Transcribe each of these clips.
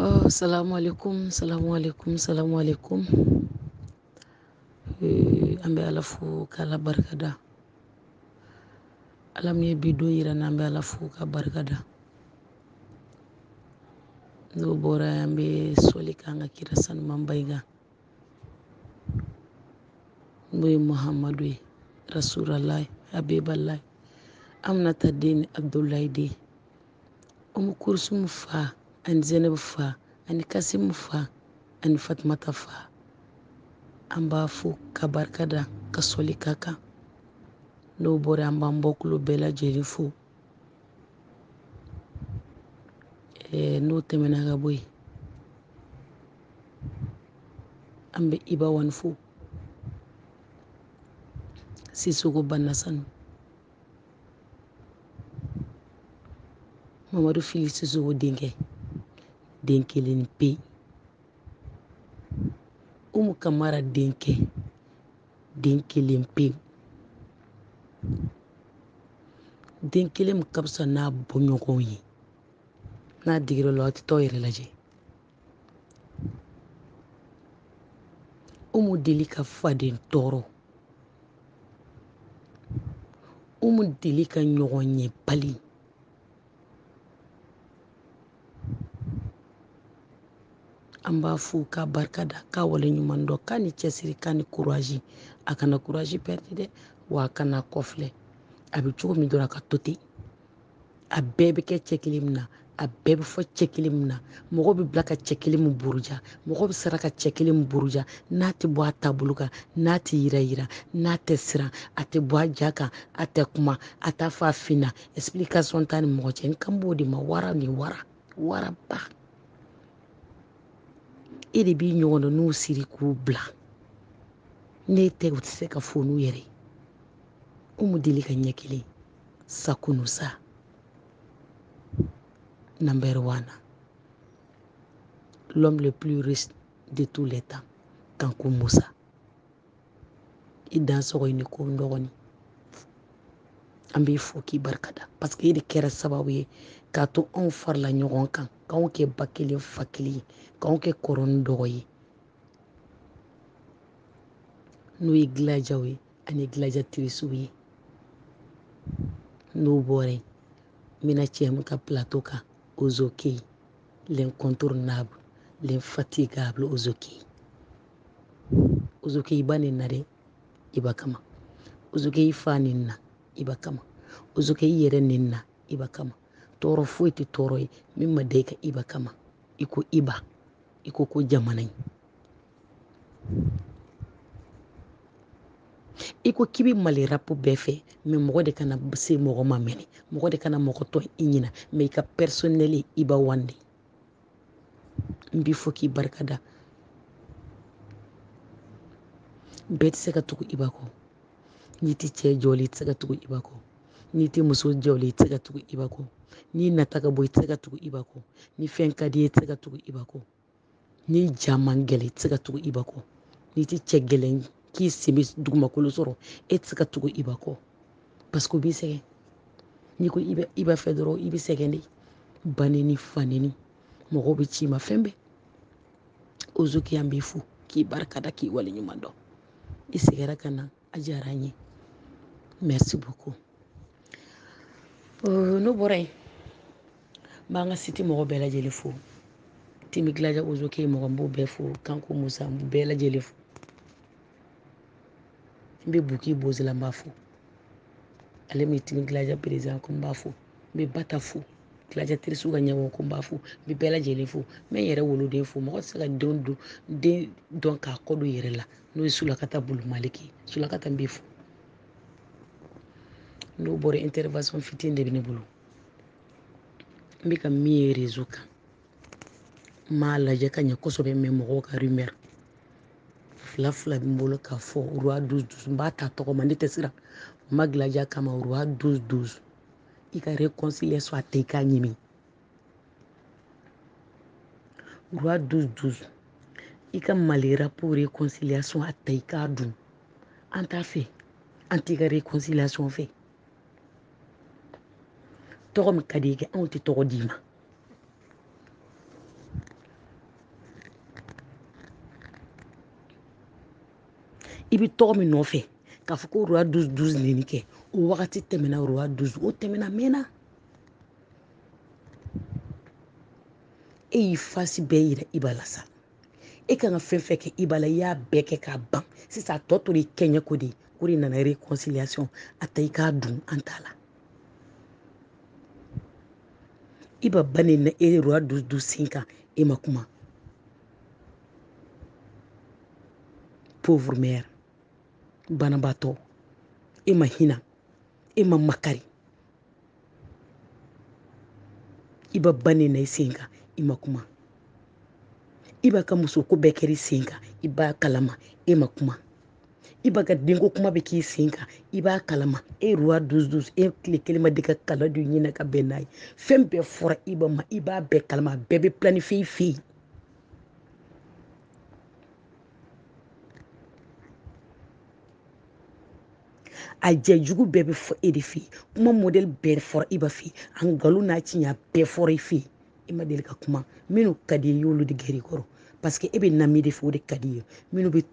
Oh, salamu alaikum, salamu alaikum, salamu alaikum. An bɛ Ala fo k'Ala barikada. Ala min ye bi don yira n'an bɛ Ala fo k'a barikada. N'o bɔra yen an bɛ sɔli k'an ka kira sanumanba in kan. N'o ye Muhamadu ye, Rasulalahi, Habibalahi, Aminata den Abdulayi den, Umu Kurusumu fa, ani Zɛnɛbu fa, ani Kasimu fa, ani Fatumata fa. An b'a fo ka barikada ka sɔli k'a kan. N'o bɔra an b'an bɔkolo bɛɛ lajɛlen fo. N'o tɛmɛna ka bɔ yen an bɛ Iba Wani fo, Sisoko Banasanu, Mamadu Fili Sisoko denkɛ, den kelen pe, Umu Kamara denkɛ, den kelen pe, den kelen min ka fisa n'a bɔɲɔgɔnw ye, n'a digira la aw tɛ t'aw yɛrɛ lajɛ. Umu deli ka faden tɔɔrɔ, Umu deli ka ɲɔgɔn ɲɛ bali, an b'a fo k'a barikada k'a waleɲuman dɔn k'a ni cɛsiri k'a ni kurazi. A kana kurazi pɛridi dɛ, wa a kana kɔfilɛ. A bɛ cogo min dɔrɔn a ka to ten. A bɛɛ bɛ kɛ cɛ kelen min na, a bɛɛ bɛ fɔ cɛ kelen min na. Mɔgɔ bɛ bila ka cɛ kelen min buruja, mɔgɔ bɛ sara ka cɛ kelen min buruja. N'a tɛ bɔ a taabolo kan, n'a tɛ yira, n'a tɛ siran, a tɛ bɔ a ja kan, a tɛ kuma, a t'a fɔ a finna. Explication t'a ni mɔgɔ cɛ. N kan b'o de ma, wara ni wara, waraba. E de b'i ɲɔgɔnnaw siri k'u bila. Ne tɛ u tɛ se ka fɔ n'u yɛrɛ. Umu deli ka ɲɛ kelen, Sakunusa, number 1, l'homme le plus riche de tous les temps, Kanku Musa. I dan sɔgɔ i ni ko dɔgɔnin. An b'i fo k'i barikada parce que e de kɛra sababu ye k'a to anw farila ɲɔgɔn kan, k'anw kɛ ba kelen fa kelen ye, k'anw kɛ kɔrɔ ni dɔgɔ ye. N'o ye gilajaw ye ani gilajatirisiw ye. N'o bɔra yen n bɛna cɛ min ka plateau kan, Ozoke, l'incontournable, l'infatigable Ozoke. Ozoke i ba nin na dɛ, i ba kama. Ozoke i fa nin na, i ba kama. Ozoke i yɛrɛ nin na, i ba kama. Tɔɔrɔ foyi tɛ tɔɔrɔ ye min ma da i ka i ba kama. I ko Iba, i ko jamana in. I ko k'i bɛ Mali rap bɛɛ fɛ, mais mɔgɔ de kana se mɔgɔ ma mɛnɛ, mɔgɔ de kana mɔgɔ tɔ i ɲina, mais i ka personnel ye Iba Wani de. N b'i fo k'i barikada. Bɛɛ tɛ se ka tugu Iba kɔ. N'i tɛ cɛ jɔlen i tɛ se ka tugu Iba kɔ. N'i tɛ muso jɔlen i tɛ se ka tugu Iba kɔ. N'i nata ka bɔ i tɛ se ka tugu Iba kɔ. Ni fɛn ka di i ye i tɛ se ka tugu Iba kɔ. N'i ja man gɛlɛn i tɛ se ka tugu Iba kɔ. N'i tɛ cɛ gɛlɛn k'i sen bɛ dugumakolo sɔrɔ e tɛ se ka tugu Iba kɔ. Parce que o b'i sɛgɛn. N'i ko Iba fɛ dɔrɔn i bɛ sɛgɛn de. Baneni faneni mɔgɔw bɛ ci i ma fɛn bɛɛ. Ozoke an b'i fo k'i barikada k'i waleɲuman dɔn. I seginna ka na a diyara an ye. Merci beaucoup. N'o bɔra yen n b'an ka siti mɔgɔ bɛɛ lajɛlen fo. Timi Gilaja Ozoke ye mɔgɔ n b'o bɛɛ fo. Kanku Musa n b'u bɛɛ lajɛlen fo. N bɛ Buki Bozila n b'a fo. Ale min ye Timi Gilaja président ko n b'a fo. N bɛ Bata fo. Gilajatirisiw ka ɲɛmɔgɔ ko n b'a fo. N bɛ bɛɛ lajɛlen fo. N bɛ n yɛrɛ woloden fo. Mɔgɔ tɛ se ka den dɔn k'a kɔ don i yɛrɛ la. N'o ye Sulakata Bulu Maliki. Sulakata n b'i fo. N'o bɔra intervention fitinin de bɛ ne bolo. N bɛ ka min ye réseau kan. N m'a lajɛ ka ɲɛ kosɛbɛ mais mɔgɔw ka rumeur. Fila bɛ n bolo k'a fɔ roi 12-12 n b'a ta tɔgɔ ma ne tɛ siran. N ma Gilaja kama roi 12-12. I ka réconciliation a tɛ i k'a ɲimi. Roi 12-12. I ka Mali rap réconciliation a tɛ i k'a dun. An t'a fɛ. An t'i ka réconciliation fɛ. Tɔgɔ min ka di i kɛ anw tɛ tɔgɔ d'i ma. i bɛ tɔgɔ min nɔfɛ k'a fɔ ko roi 12 nin kɛ o wagati tɛmɛna roi 12 o tɛmɛna mɛnna e y'i fasi bɛɛ yira Iba la sa e kan ka fɛn fɛn kɛ Iba la i y'a bɛɛ kɛ k'a ban sisan a tɔ tora i kɛɲɛ ko de o de nana réconciliation a ta i k'a dun an t'a la Iba bannen na e roi 12 sen kan e ma kuma pauvre mère banabaatɔ e ma hinɛ e ma makari Iba bannen na i sen kan i ma kuma Iba ka muso ko bɛɛ kɛra i sen kan i b'a kalama e ma kuma Iba ka denko kuma bɛ k'i sen kan i b'a kalama e roi 12 e tile kelen ma de ka kala don ɲinɛ ka bɛn n'a ye fɛn bɛɛ fɔra Iba ma i b'a bɛɛ kalama a bɛɛ bɛ planifier i fɛ yen a jɛjugu bɛɛ bɛ fɔ e de fɛ yen kuma modèle bɛɛ fɔra Iba fɛ yen a nkalon n'a tiɲɛ bɛɛ fɔra i fɛ yen i ma deli ka kuma minnu ka di i y'olu de gɛrɛ i kɔrɔ parce que e bɛ na min de fɛ o de ka di i ye minnu bɛ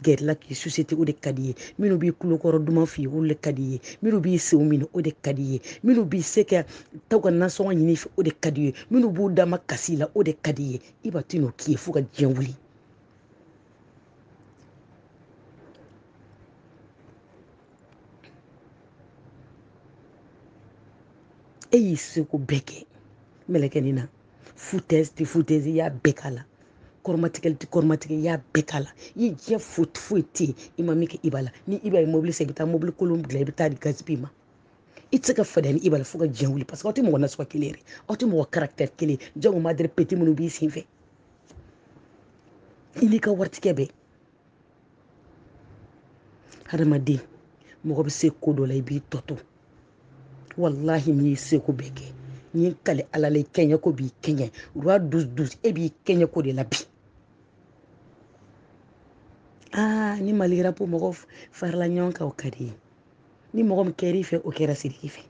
gɛrɛ la k'i suscité o de ka di i ye minnu b'i kulokɔrɔ duman f'i ye olu de ka di i ye minnu b'i senw minɛ o de ka di i ye minnu b'i se ka taa u ka nasɔngɔ ɲini i fɛ o de ka di i ye minnu b'u dama kasi la o de ka di i ye Iba tɛ n'o k'i ye fo ka diɲɛ wuli e y'i seko bɛɛ kɛ mɛlɛkɛnin na foutaise tɛ foutaise i y'a bɛɛ k'a la kɔrɔmatigɛli tɛ kɔrɔmatigɛ i y'a bɛɛ k'a la i ye diɲɛ foyi tɛ yen i ma min kɛ Iba la ni Iba ye mobili san i bɛ taa mobili kolon dilan i bɛ taa di gazipi ma i tɛ se ka fadenya ni Iba la fo ka diɲɛ wuli parce que aw tɛ mɔgɔ nasuguya kelen yɛrɛ aw tɛ mɔgɔ caractère kelen jago madre petit minnu b'i sen fɛ i n'i ka waritigɛ bɛɛ hadamaden mɔgɔ bɛ se ko dɔ la i b'i tɔ to wallahi n'i ye seko bɛɛ kɛ n'i kale ala la i kɛɲɛ ko b'i kɛɲɛ roi 12 e b'i kɛɲɛ ko de la bi ni maligira po mɔgɔ farala ɲɔgɔn kan o ka di ye ni mɔgɔ min kɛra i fɛ o kɛra Sidiki fɛ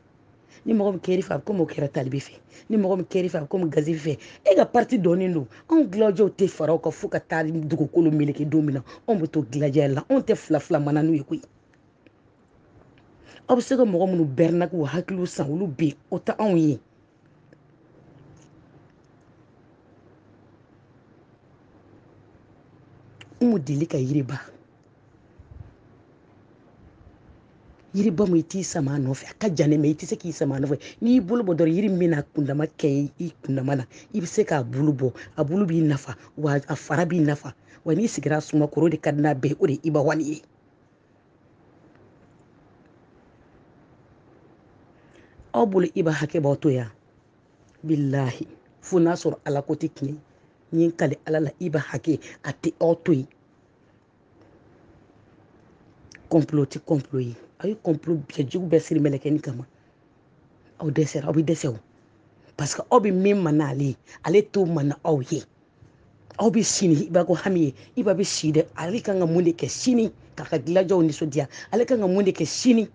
ni mɔgɔ min kɛra i fɛ a bɛ komi o kɛra Talibi fɛ ni mɔgɔ min kɛra i fɛ a bɛ komi Gazi fɛ e ka parti dɔnnen don anw gilajɛw tɛ fara o kan fo ka taa dugukolo meleke don min na anw bɛ to gilajɛ la anw tɛ fila mana n'u ye koyi aw bɛ se ka mɔgɔ minnu bɛrɛnna k'u hakiliw san olu bɛ yen o tɛ anw ye Umu deli ka yiriba mun i t'i sama a nɔfɛ a ka jan ne mɛ i tɛ se k'i sama a nɔfɛ n'i y'i bolo bɔ dɔrɔn yiri min bɛna kundama kɛ i kundama na i bɛ se k'a bulu bɔ a bulu b'i nafa wa a fara b'i nafa wa n'i sigira suma kɔrɔ o de ka di n'a bɛɛ o de ye Iba wali ye aw bolo Iba hakɛ b'aw to yan bilahi fo n'a sɔrɔ ala ko tɛ tiɲɛ n ye n kale ala la Iba hakɛ a tɛ aw to yen complot tɛ complot ye aw ye complot jugu bɛɛ siri mɛlɛkɛnin kama aw dɛsɛra aw bɛ dɛsɛ o parce que aw bɛ min ma n'ale ye ale t'o ma na aw ye aw bɛ sini Iba ko hami ye Iba bɛ si dɛ ale kan ka mun de kɛ sini k'a ka gilajɛw nisɔndiya ale kan ka mun de kɛ sini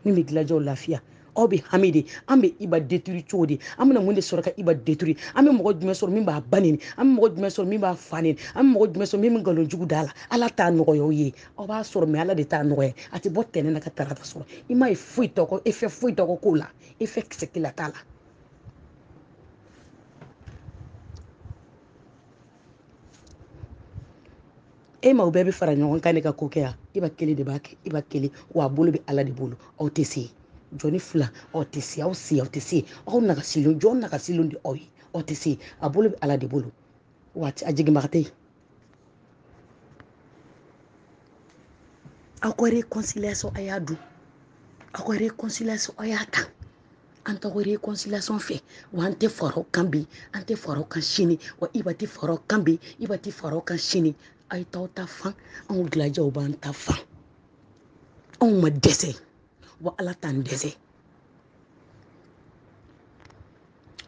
min bɛ gilajɛw lafiya aw bɛ hami de an bɛ Iba détruire cogo di an bɛna mun de sɔrɔ ka Iba détruire an bɛ mɔgɔ jumɛn sɔrɔ min b'a ba neni an bɛ mɔgɔ jumɛn sɔrɔ min b'a fa neni an bɛ mɔgɔ jumɛn sɔrɔ min bɛ nkalon jugu da la ala t'a nɔgɔya aw ye aw b'a sɔrɔ mɛ ala de t'a nɔgɔya a tɛ bɔ tɛnɛ na ka tarata sɔrɔ i m'a ye foyi tɔgɔ effet foyi tɔgɔ k'o la effet kisɛ kelen t'a la e ma o bɛɛ bɛ fara ɲɔgɔn kan ne ka ko kɛ yan Iba kelen de b'a kɛ Iba kelen wa a bolo bɛ ala de bolo aw tɛ se jɔnni fila aw tɛ se aw tɛ se aw nagasilen jɔn nagasilen de aw ye aw tɛ se a bolo bɛ ala de bolo wa a jiginbaga tɛ yen aw ka réconciliation a y'a dun aw ka réconciliation a y'a ta an t'aw ka réconciliation fɛ wa an tɛ fara aw kan bi an tɛ fara aw kan sini wa Iba tɛ fara aw kan bi Iba tɛ fara aw kan sini a ye t'aw ta fan anw gilajɛw b'an ta fan anw ma dɛsɛ wa ala t'an dɛsɛ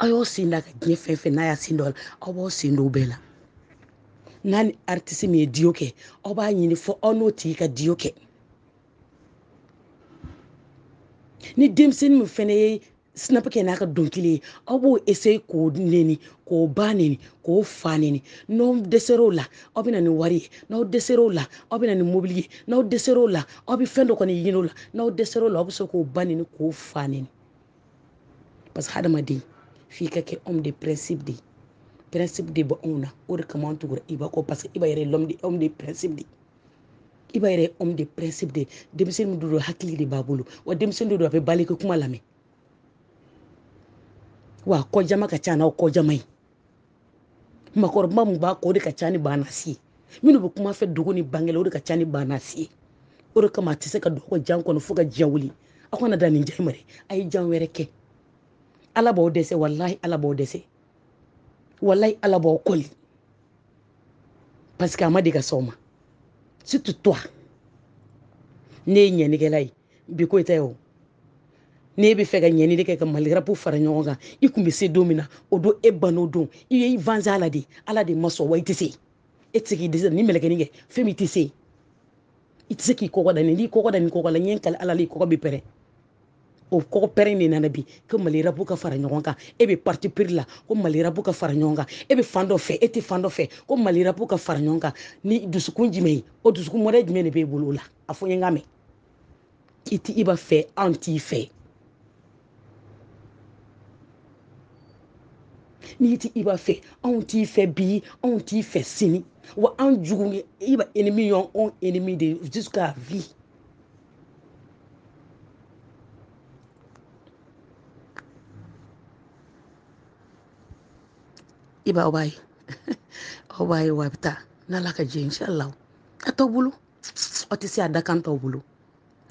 aw y'aw sen da ka diɲɛ fɛn fɛn n'a y'a sen dɔ la aw b'aw sen don o bɛɛ la n'a ni artiste min ye diyo kɛ aw b'a ɲini fɔ aw n'o tigi ka diyo kɛ ni denmisɛnnin min fɛnɛ ye snap kɛ n'a ka dɔnkili ye aw b'o essayer k'o neni k'o ba neni k'o fa neni n'aw dɛsɛr'o la aw bɛ na ni wari ye n'aw dɛsɛr'o la aw bɛ na ni mobili ye n'aw dɛsɛr'o la aw bɛ fɛn dɔ kɔni ɲini o la n'aw dɛsɛr'o la aw bɛ se k'o ba neni k'o fa neni parce que hadamaden f'i ka kɛ homme de principe de ye principe de bɛ anw na o de kama an tugura Iba kɔ parce que Iba yɛrɛ ye homme de principe de ye Iba yɛrɛ ye homme de principe de ye denmisɛnnin min don hakili de b'a bolo wa denmisɛnnin de don a bɛ balike kuma lamɛn wa kɔjama ka ca n'aw kɔjama ye makɔrɔba mun b'a kɔ o de ka ca ni banasi ye minnu bɛ kuma fɛ dogo ni bangela o de ka ca ni banasi ye o de kama a tɛ se ka don aw ka jan kɔnɔ fo ka diɲɛ wuli aw kana da nin jan ma dɛ a ye jan wɛrɛ kɛ ala b'aw dɛsɛ walahi ala b'aw dɛsɛ walahi ala b'aw kɔli parce que a ma deli ka s'aw ma surtout toi ne ye ɲɛnikɛla ye bi ko tɛ o n'e bɛ fɛ ka ɲɛni de kɛ ka Mali rap fara ɲɔgɔn kan i kun bɛ se don min na o don e ban'o don i ye i vanze ala de ma sɔn wa i tɛ se e tɛ se k'i dɛsɛ ni mɛlɛkɛnin kɛ fɛn min i tɛ se i tɛ se k'i kɔkɔ da n'i kɔkɔ da nin kɔkɔ la ɲɛ kali ala la i kɔkɔ bɛ pɛrɛn o kɔkɔ pɛrɛn de nana bi ko Mali rap ka fara ɲɔgɔn kan e bɛ parti pris la ko Mali rap ka fara ɲɔgɔn kan e bɛ fan dɔ fɛ e tɛ fan dɔ fɛ ko Mali rap ka fara ɲɔgɔn kan ni dusukun jumɛn ye o dusukun mɔdɛ jumɛn de b'e bolo o la a fɔ n ye n ka mɛn i tɛ Iba fɛ anw t'i fɛ n'i tɛ Iba fɛ anw t'i fɛ bi anw t'i fɛ sini wa anw jugu Iba ennemi y'anw ennemi de jusqu'à vie Iba aw b'a ye aw b'a ye wa a bɛ taa n'Ala ka jɛ inshallah a t'aw bolo aw tɛ se a da kan t'aw bolo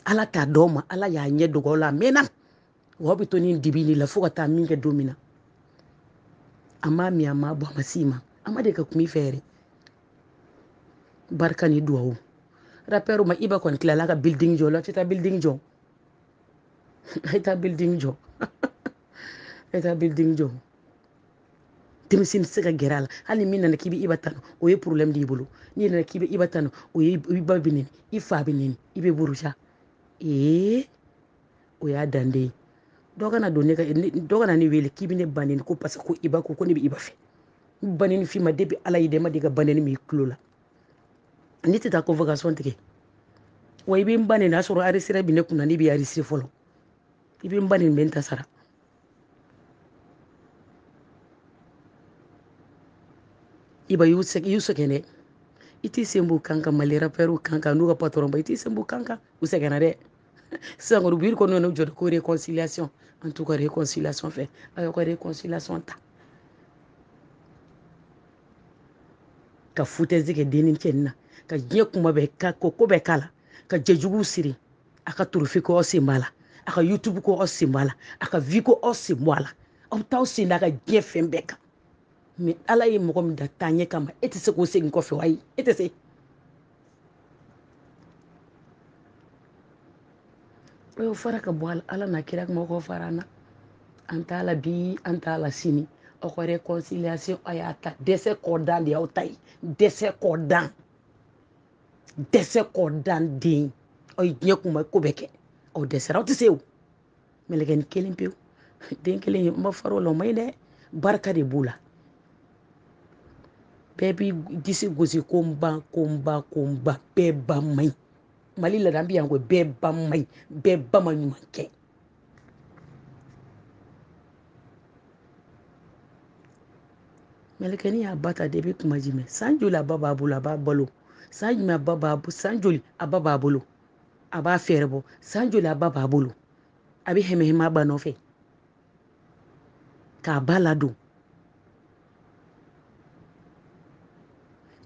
ala t'a dɔn ma ala y'a ɲɛ dogo aw la a mɛnna wa aw bɛ to ni dibi de la fo ka taa min kɛ don min na a m'a min a m'a bɔ a ma s'i ma a ma de ka kuma i fɛ yɛrɛ barika ni duwawu rappeur ma Iba kɔni tilala ka building jɔ la a tɛ taa building jɔ a ye taa building jɔ a ye taa building jɔ denmisɛnnin tɛ se ka gɛrɛ a la hali min nana k'i bɛ Iba tanu o ye problème d'i bolo n'i nana k'i bɛ Iba tanu o ye i ba bɛ neni i fa bɛ neni i bɛ buruja o y'a dande ye dɔ kana don dɔ kana ne wele k'i bɛ ne ban neni ko parce que ko Iba ko ne bɛ Iba fɛ n baneni f'i ma depuis ala y'i dɛ ma de ka baneni min i tulo la ne tɛ taa convocation tigɛ wa i bɛ n ba neni a sɔrɔ enregistré bɛ ne kunna ne bɛ enregistré fɔlɔ i bɛ n ba neni n bɛ n ta sara Iba y'u sɛgɛn dɛ i t'i sen b'u kan kan Mali rappeur kan kan n'u ka patron ba i t'i sen b'u kan kan u sɛgɛnna dɛ sisan kɔni biir kɔnɔ n'u jɔ ko réconciliation an t'u ka réconciliation fɛ a y'aw ka réconciliation ta ka foutaise kɛ denni cɛnin na ka diɲɛ kuma bɛɛ ko bɛɛ k'a la ka jɛjuguw siri a ka trophée ko aw sen b'a la a ka YouTube ko aw sen b'a la a ka vie ko aw sen bɔ a la aw t'aw sen da a ka diɲɛ fɛn bɛɛ kan mais ala ye mɔgɔ min da taaɲɛ kama e tɛ se k'o segin kɔfɛ ayi e tɛ se o y'o fara ka bɔ a la ala n'a kira kuma k'o fara an na an t'a la bi an t'a la sini aw ka réconciliation a y'a ta dɛsɛ kɔdan de y'aw ta ye dɛsɛ kɔdan den aw ye diɲɛ kuma ko bɛɛ kɛ aw dɛsɛra aw tɛ se o mɛlɛkɛnin kelen pewu den kelen n ma far'o la o ma ɲi dɛ barika de b'o la bɛɛ b'i disi gosi ko n ba bɛɛ ba man ɲi mali la an bɛ yan ko bɛɛ ba man ɲi bɛɛ ba ma ɲuman kɛ mɛlɛkɛnin y'a ba ta depuis kuma jumɛn san joli a ba b'a bolo a b'a balo san jumɛn san joli a ba b'a bolo a b'a fɛɛrɛ bɔ san joli a ba b'a bolo a bɛ hɛmɛhɛmɛ a ba nɔfɛ k'a ba ladon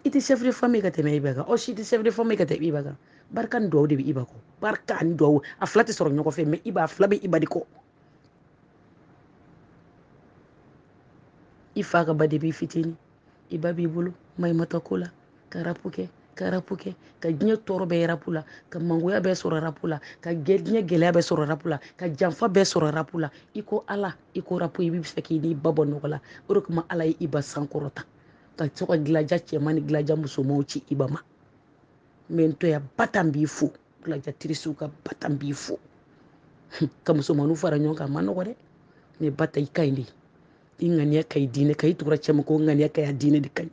i tɛ chef de famille ka tɛmɛ Iba kan aw si tɛ chef de famille ka tɛmɛ Iba kan barika ni duwawu de bɛ Iba kɔ barika ni duwawu a fila tɛ sɔrɔ ɲɔgɔn fɛ mais Iba a fila bɛ Iba de kɔ i fa ka ba depuis i fitinin Iba b'i bolo maɲumantɔ ko la ka rapu kɛ ka diɲɛ tɔɔrɔ bɛɛ rapu la ka mangoya bɛɛ sɔrɔ rapu la ka diɲɛ gɛlɛya bɛɛ sɔrɔ rapu la ka janfa bɛɛ sɔrɔ rapu la i ko ala i ko rapu i bɛ fɛ k'i n'i ba bɔ nɔgɔ la o de kama ala ye Iba sankɔrɔta ka to ka gilaja cɛman ni gilaja musomanw ci Iba ma mɛ n to yan Batan b'i fo gilaja tirisiw ka Batan b'i fo ka musomaninw fara ɲɔgɔn kan a ma nɔgɔ dɛ mais bata i kaɲi de i ŋaniya kaɲi diinɛ ka i tugura cɛma ko ŋaniya kaɲi a diinɛ de kaɲi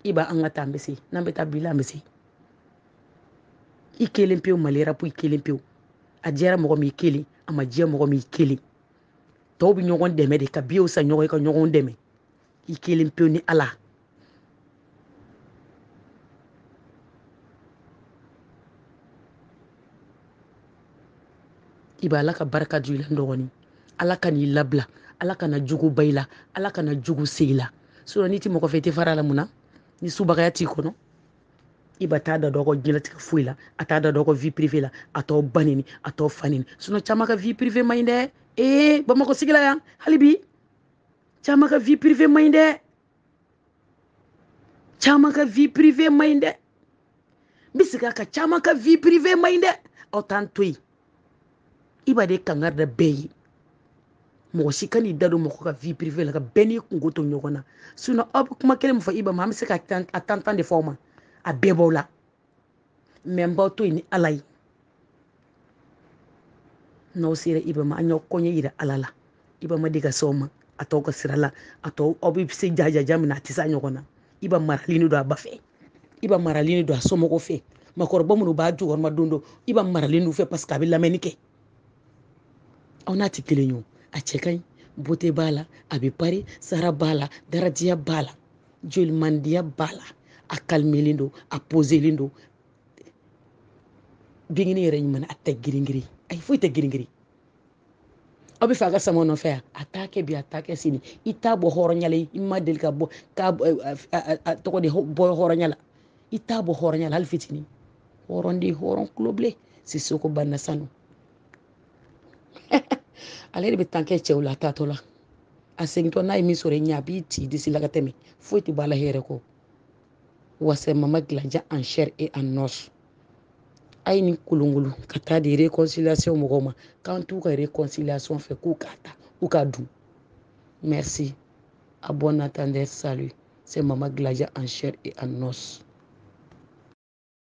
i b'a an ka taa an bɛ se n'an bɛ taa bila an bɛ se i kelen pewu mali rapu i kelen pewu a diyara mɔgɔ min i kelen a ma diya mɔgɔ min i kelen tɔw bɛ ɲɔgɔn dɛmɛ de ka biyew sa ɲɔgɔn ye ka ɲɔgɔn dɛmɛ i kelen pewu ni ala i b'a ala ka barika don i la n dɔgɔnin ala ka n'i labila ala kana jugu ba i la ala kana jugu se i la sinon n'i ti mɔgɔ fɛ i tɛ fara a la mun na ni subagaya t'i kɔnɔ i ba t'a da dɔgɔ diɲɛlatigɛ foyi la a t'a da dɔgɔ vie privée la a t'aw ba nini a t'aw fa nini sinon caman ka vie privée man ɲi dɛ bamakɔ sigila yan hali bi caman ka vie privée man ɲi dɛ caman ka vie privée man ɲi dɛ n bɛ segin a kan caman ka vie privée man ɲi dɛ aw t'an to yen i b'a de kangari da bɛɛ ye mɔgɔ si ka n'i da don mɔgɔ ka vie privée la ka bɛɛ n'i kungo to ɲɔgɔn na sinon aw bɛ kuma kelen min fɔ i ba ma an bɛ se ka tan de fɔ aw ma a bɛɛ b'aw la mɛ n b'aw to yen ni ala ye n'aw sera i ba ma an y'aw kɔɲɛ yira ala la i ba ma de ka se aw ma a t'aw ka sira la a tɔw aw bɛ se jajaja min na a tɛ s'a ɲɔgɔn na i ba maralini don a ba fɛ i ba maralini don a somɔgɔw fɛ makɔrɔba minnu b'a jukɔrɔma don dɔ i ba maralini fɛ parce que a bɛ lamɛnni kɛ aw n'a tɛ kelen ye a cɛ ka ɲi bote b'a la a bɛ pari sara b'a la darajiya b'a la jolimandiya b'a la a kalmelen don a poselen don bingini yɛrɛ ɲuman a tɛ girin-girin ayi foyi tɛ girin-girin aw bɛ fɛ a ka sama nɔfɛ yan a t'a kɛ bi a t'a kɛ sini i t'a bɔ hɔrɔnya la i ma deli ka bɔ k'a tɔgɔ de bɔ hɔrɔnya la i t'a bɔ hɔrɔnya la hali fitinin hɔrɔn de hɔrɔn kulo bilen Sisoko Banna Sanu ale de bɛ tan kɛ cɛw la a taatɔ la a segintɔ n'a ye min sɔrɔ i ɲɛ a b'i ci disi la ka tɛmɛ foyi tɛ bɔ a la hɛrɛ kɔ wa c'est Mama Gladia en chair et en os a ye nin kolonkolon ka taa di réconciliation mɔgɔw ma k'an t'u ka réconciliation fɛ k'u k'a ta u k'a dun merci à bon entendeur salut c'est Mama Gladia en chair et en os